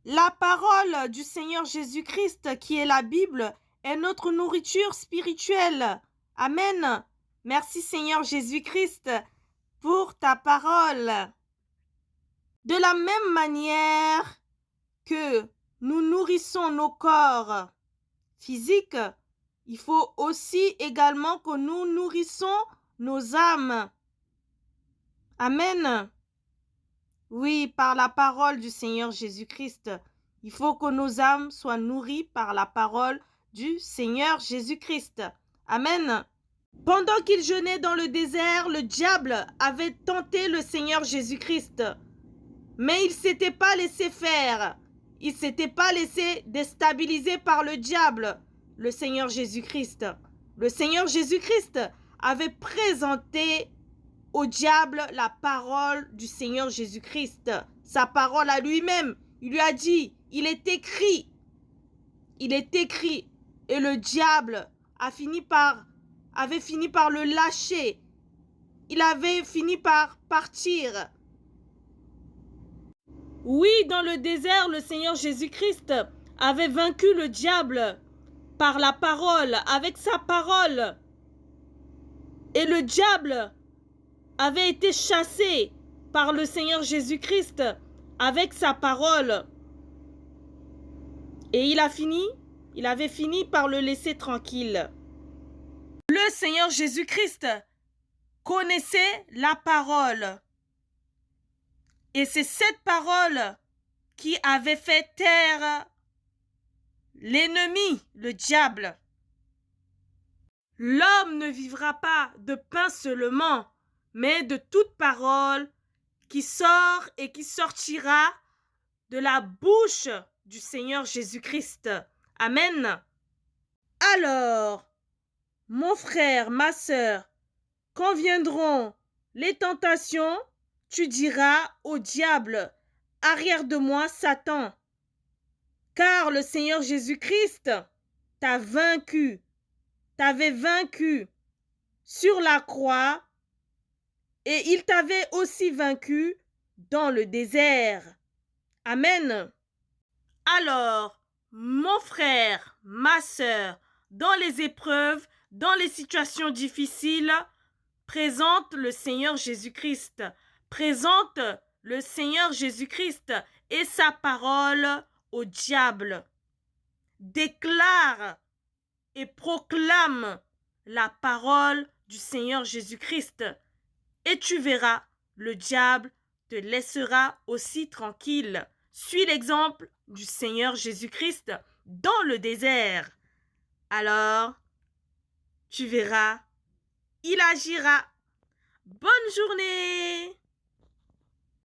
La parole du Seigneur Jésus-Christ, qui est la Bible, est notre nourriture spirituelle. Amen. Merci Seigneur Jésus-Christ pour ta parole. De la même manière que nous nourrissons nos corps physiques, il faut aussi également que nous nourrissons nos âmes. Amen. Oui, par la parole du Seigneur Jésus-Christ. Il faut que nos âmes soient nourries par la parole du Seigneur Jésus-Christ. Amen. Pendant qu'il jeûnait dans le désert, le diable avait tenté le Seigneur Jésus-Christ. Mais il ne s'était pas laissé faire. Il ne s'était pas laissé déstabiliser par le diable, le Seigneur Jésus-Christ. Le Seigneur Jésus-Christ avait présenté au diable la parole du Seigneur Jésus-Christ, sa parole à lui-même. Il lui a dit, il est écrit, et le diable avait fini par le lâcher. Il avait fini par partir. Oui, dans le désert, le Seigneur Jésus-Christ avait vaincu le diable par la parole, avec sa parole. Et le diable avait été chassé par le Seigneur Jésus-Christ avec sa parole. Et il avait fini par le laisser tranquille. Le Seigneur Jésus-Christ connaissait la parole. Et c'est cette parole qui avait fait taire l'ennemi, le diable. L'homme ne vivra pas de pain seulement, mais de toute parole qui sort et qui sortira de la bouche du Seigneur Jésus-Christ. Amen. Alors, mon frère, ma sœur, quand viendront les tentations, tu diras au diable, arrière de moi, Satan, car le Seigneur Jésus-Christ t'avait vaincu sur la croix et il t'avait aussi vaincu dans le désert. Amen. Alors, mon frère, ma sœur, dans les épreuves, dans les situations difficiles, présente le Seigneur Jésus-Christ. Présente le Seigneur Jésus-Christ et sa parole au diable. Déclare et proclame la parole du Seigneur Jésus-Christ. Et tu verras, le diable te laissera aussi tranquille. Suis l'exemple du Seigneur Jésus-Christ dans le désert. Alors, tu verras, il agira. Bonne journée!